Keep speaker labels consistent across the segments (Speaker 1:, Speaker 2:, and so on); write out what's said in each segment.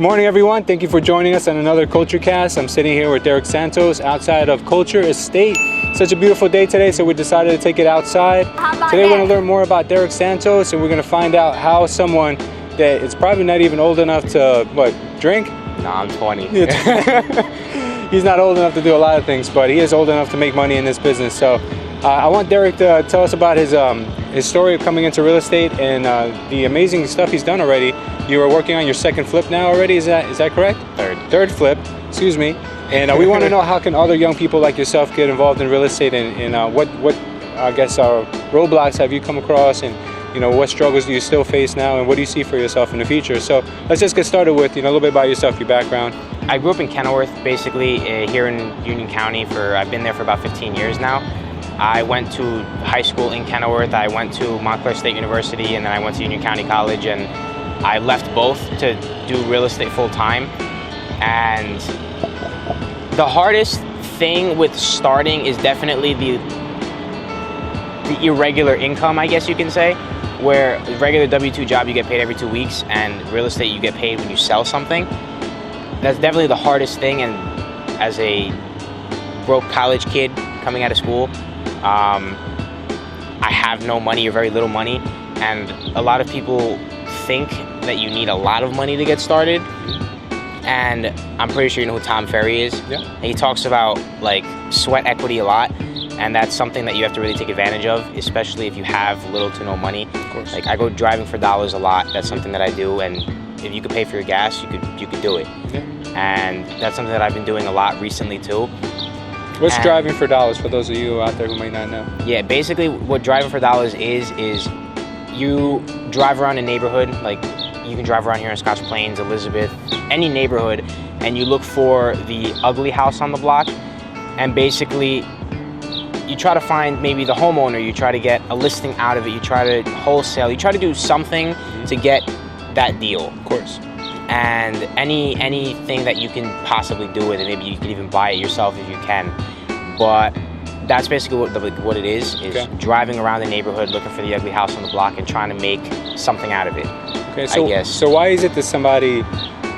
Speaker 1: Good morning, everyone. Thank you for joining us on another Culture Cast. I'm sitting here with Derick Santos outside of Culture Estate. Such a beautiful day today, so we decided to take it outside. Today we're going to learn more about Derick Santos, and we're going to find out how someone that is probably not even old enough to, drink?
Speaker 2: No, I'm 20.
Speaker 1: He's not old enough to do a lot of things, but he is old enough to make money in this business. So I want Derick to tell us about his story of coming into real estate and the amazing stuff he's done already. You are working on your second flip now already, is that correct? Third flip, excuse me. And we want to know, how can other young people like yourself get involved in real estate, and what I guess roadblocks have you come across, and what struggles do you still face now, and what do you see for yourself in the future? So let's just get started with a little bit about yourself, your background.
Speaker 2: I grew up in Kenilworth, basically here in Union County. I've been there for about 15 years now. I went to high school in Kenilworth. I went to Montclair State University, and then I went to Union County College, and I left both to do real estate full time. And the hardest thing with starting is definitely the irregular income, I guess you can say, where a regular W-2 job you get paid every 2 weeks, and real estate you get paid when you sell something. That's definitely the hardest thing. And as a broke college kid coming out of school, I have no money or very little money, and a lot of people think that you need a lot of money to get started. And I'm pretty sure you know who Tom Ferry is.
Speaker 1: Yeah.
Speaker 2: He talks about sweat equity a lot, and that's something that you have to really take advantage of, especially if you have little to no money.
Speaker 1: Of course.
Speaker 2: I go driving for dollars a lot. That's something that I do, and if you could pay for your gas, you could do it.
Speaker 1: Yeah.
Speaker 2: And that's something that I've been doing a lot recently too.
Speaker 1: What's driving for dollars, for those of you out there who might not know?
Speaker 2: Yeah, basically what driving for dollars is you drive around a neighborhood, you can drive around here in Scotch Plains, Elizabeth, any neighborhood, and you look for the ugly house on the block, and basically you try to find maybe the homeowner, you try to get a listing out of it, you try to wholesale, you try to do something to get that deal.
Speaker 1: Of course.
Speaker 2: And anything that you can possibly do with it, maybe you can even buy it yourself if you can. But that's basically what it is
Speaker 1: Okay.
Speaker 2: driving around the neighborhood looking for the ugly house on the block and trying to make something out of it.
Speaker 1: Okay, so,
Speaker 2: I guess.
Speaker 1: So why is it that somebody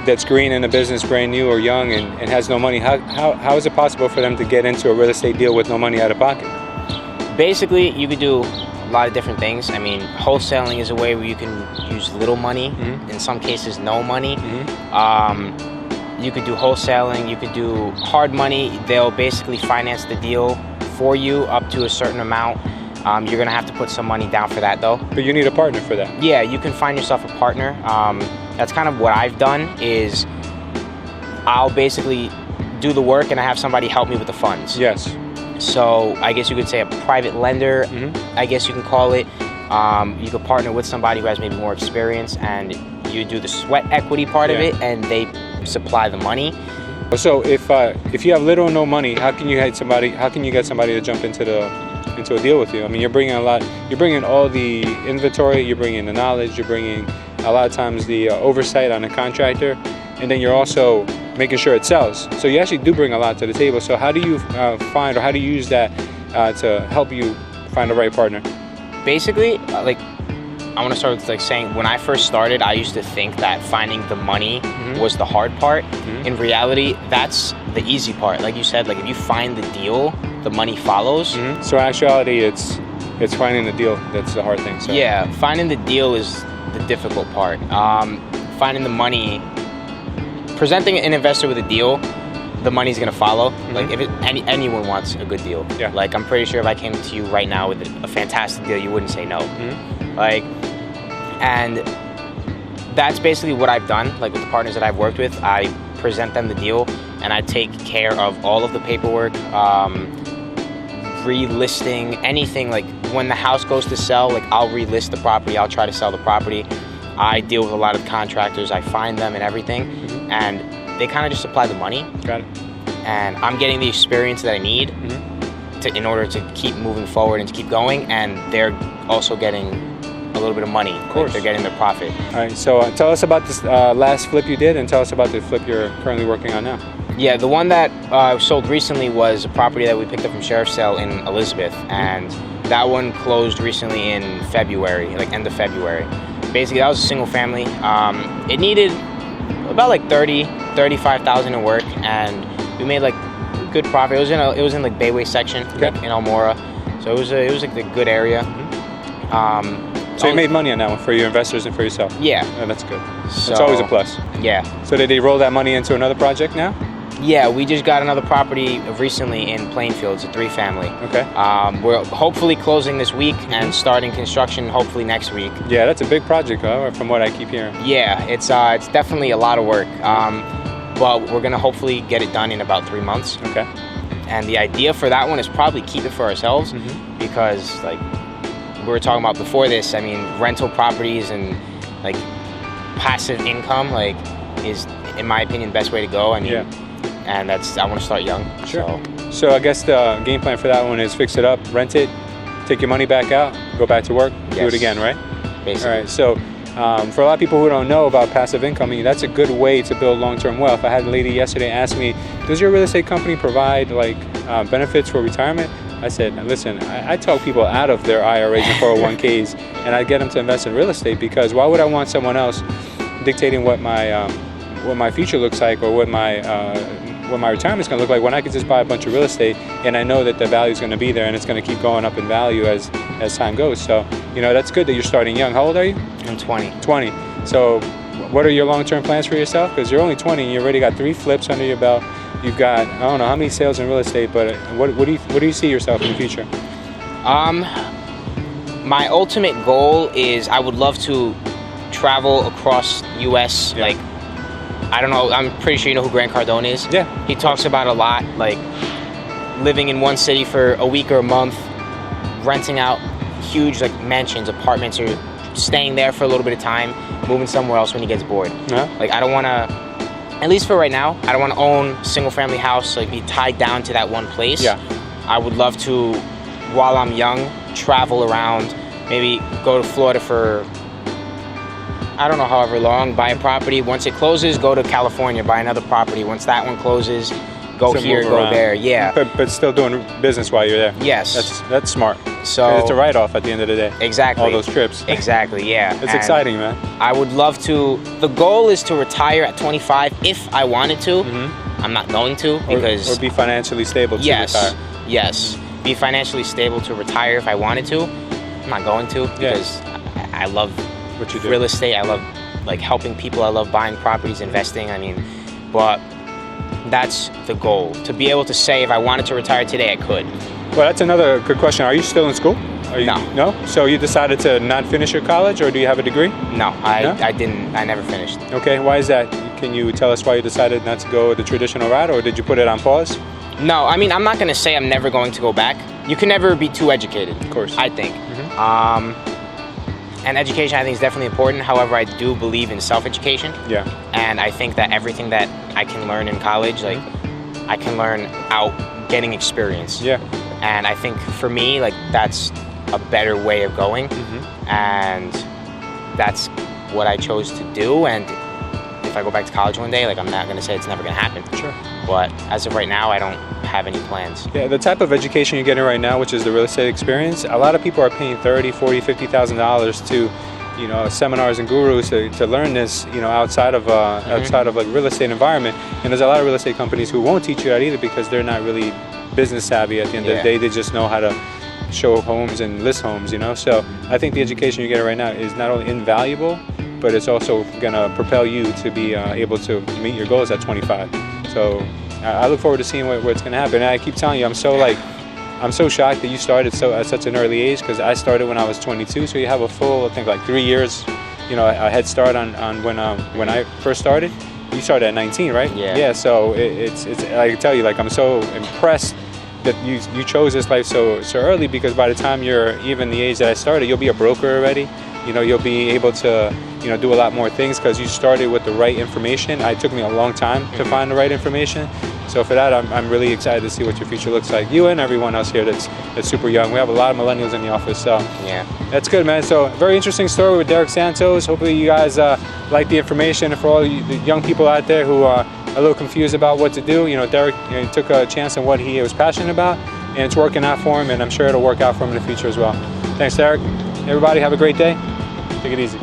Speaker 1: that's green in a business, brand new or young, and has no money, how is it possible for them to get into a real estate deal with no money out of pocket?
Speaker 2: Basically, you could do a lot of different things. I mean, wholesaling is a way where you can use little money, in some cases no money. You could do wholesaling, you could do hard money. They'll basically finance the deal for you up to a certain amount. You're gonna have to put some money down for that though.
Speaker 1: But you need a partner for that.
Speaker 2: Yeah, you can find yourself a partner. That's kind of what I've done, is I'll basically do the work and I have somebody help me with the funds.
Speaker 1: Yes.
Speaker 2: So I guess you could say a private lender, I guess you can call it. You could partner with somebody who has maybe more experience, and you do the sweat equity part of it, and they supply the money.
Speaker 1: So if you have little or no money, how can you get somebody to jump into a deal with you? I mean, you're bringing all the inventory, you're bringing the knowledge, you're bringing a lot of times the oversight on a contractor, and then you're also making sure it sells. So you actually do bring a lot to the table. So how do you find, or how do you use that to help you find the right partner?
Speaker 2: Basically, I want to start with saying, when I first started, I used to think that finding the money was the hard part. In reality, that's the easy part. Like you said, if you find the deal, the money follows.
Speaker 1: So in actuality, it's finding the deal that's the hard thing. So.
Speaker 2: Yeah, finding the deal is the difficult part. Finding the money, presenting an investor with a deal, the money's gonna follow. If anyone wants a good deal.
Speaker 1: Yeah.
Speaker 2: I'm pretty sure if I came to you right now with a fantastic deal, you wouldn't say no. And that's basically what I've done. With the partners that I've worked with, I present them the deal, and I take care of all of the paperwork, relisting, anything. When the house goes to sell, I'll relist the property, I'll try to sell the property. I deal with a lot of contractors, I find them and everything, and they kind of just supply the money.
Speaker 1: Got it.
Speaker 2: And I'm getting the experience that I need in order to keep moving forward and to keep going, and they're also getting a little bit of money.
Speaker 1: Of course.
Speaker 2: They're getting their profit.
Speaker 1: All right, so tell us about this last flip you did, and tell us about the flip you're currently working on now.
Speaker 2: Yeah, the one that sold recently was a property that we picked up from sheriff's sale in Elizabeth, and that one closed recently in February, end of February. Basically, that was a single family. It needed about like 35,000 in work, and we made like good profit. It was in like Bayway section, like, in Elmora, so it was like the good area.
Speaker 1: So you made money on that one for your investors and for yourself.
Speaker 2: Yeah.
Speaker 1: Oh, that's good.
Speaker 2: So,
Speaker 1: That's always a plus.
Speaker 2: Yeah.
Speaker 1: So did they roll that money into another project now?
Speaker 2: Yeah, we just got another property recently in Plainfield. It's a 3-family.
Speaker 1: Okay.
Speaker 2: We're hopefully closing this week and starting construction hopefully next week.
Speaker 1: Yeah, that's a big project, from what I keep hearing.
Speaker 2: Yeah, it's definitely a lot of work. But we're gonna hopefully get it done in about 3 months.
Speaker 1: Okay.
Speaker 2: And the idea for that one is probably keep it for ourselves, because like we were talking about before this, I mean, rental properties and like passive income like is, in my opinion, the best way to go. I mean, and I want to start young.
Speaker 1: Sure. So I guess the game plan for that one is fix it up, rent it, take your money back out, go back to work, do it again, right?
Speaker 2: Basically.
Speaker 1: All right. So for a lot of people who don't know about passive income, I mean, that's a good way to build long-term wealth. I had a lady yesterday ask me, does your real estate company provide like benefits for retirement? I said, listen, I talk people out of their IRAs and 401ks, and I get them to invest in real estate, because why would I want someone else dictating what my future looks like, or what my retirement's going to look like, when I could just buy a bunch of real estate and I know that the value is going to be there and it's going to keep going up in value as time goes. So, that's good that you're starting young. How old are you?
Speaker 2: I'm 20.
Speaker 1: 20. So what are your long-term plans for yourself? Because you're only 20 and you already got 3 flips under your belt. You've got, I don't know how many sales in real estate, but what do you see yourself in the future?
Speaker 2: My ultimate goal is I would love to travel across U.S. Like, I don't know, I'm pretty sure you know who Grant Cardone is.
Speaker 1: Yeah.
Speaker 2: He talks about a lot, like living in one city for a week or a month, renting out huge like mansions, apartments, or staying there for a little bit of time, moving somewhere else when he gets bored. Like, I don't want to, at least for right now, I don't want to own single family house, like be tied down to that one place.
Speaker 1: Yeah.
Speaker 2: I would love to, while I'm young, travel around, maybe go to Florida for, I don't know, however long, buy a property. Once it closes, go to California, buy another property. Once that one closes, go here, go there. Yeah.
Speaker 1: But still doing business while you're there.
Speaker 2: Yes.
Speaker 1: That's smart.
Speaker 2: So
Speaker 1: it's a write-off at the end of the day.
Speaker 2: Exactly.
Speaker 1: All those trips.
Speaker 2: Exactly, yeah.
Speaker 1: It's exciting, man.
Speaker 2: I would love to, the goal is to retire at 25 if I wanted to. I'm not going to, because...
Speaker 1: Or be financially stable to retire.
Speaker 2: Yes. Be financially stable to retire if I wanted to. I'm not going to, because I love
Speaker 1: what you do.
Speaker 2: Real estate. I love like helping people. I love buying properties, investing. I mean, but that's the goal. To be able to say if I wanted to retire today, I could.
Speaker 1: Well, that's another good question. Are you still in school?
Speaker 2: No.
Speaker 1: No? So you decided to not finish your college, or do you have a degree?
Speaker 2: No, I didn't. I never finished.
Speaker 1: Okay, why is that? Can you tell us why you decided not to go the traditional route, or did you put it on pause?
Speaker 2: No, I mean, I'm not going to say I'm never going to go back. You can never be too educated,
Speaker 1: of course.
Speaker 2: I think. And education, I think, is definitely important. However, I do believe in self-education.
Speaker 1: Yeah.
Speaker 2: And I think that everything that I can learn in college, like, I can learn out getting experience.
Speaker 1: Yeah.
Speaker 2: And I think for me, like, that's a better way of going. And that's what I chose to do. And if I go back to college one day, like, I'm not going to say it's never going to happen.
Speaker 1: Sure.
Speaker 2: But as of right now, I don't have any plans.
Speaker 1: Yeah, the type of education you're getting right now, which is the real estate experience, a lot of people are paying $30,000, $40,000, $50,000 to, seminars and gurus to learn this, outside of like real estate environment. And there's a lot of real estate companies who won't teach you that either, because they're not really business savvy at the end of the day. They just know how to show homes and list homes, So I think the education you're getting right now is not only invaluable, but it's also going to propel you to be able to meet your goals at 25. So I look forward to seeing what's going to happen. And I keep telling you, I'm so shocked that you started at such an early age, because I started when I was 22. So you have a full, I think, like 3 years, a head start on when I first started. You started at 19, right? Yeah. Yeah. So it's I can tell you, like, I'm so impressed that you chose this life so early, because by the time you're even the age that I started, you'll be a broker already. You'll be able to do a lot more things, because you started with the right information. It took me a long time to find the right information. So for that, I'm really excited to see what your future looks like. You and everyone else here that's super young. We have a lot of millennials in the office, so
Speaker 2: yeah,
Speaker 1: that's good, man. So very interesting story with Derick Santos. Hopefully you guys like the information. And for all the young people out there who are a little confused about what to do, Derick took a chance on what he was passionate about, and it's working out for him, and I'm sure it'll work out for him in the future as well. Thanks, Derick. Everybody have a great day. Take it easy.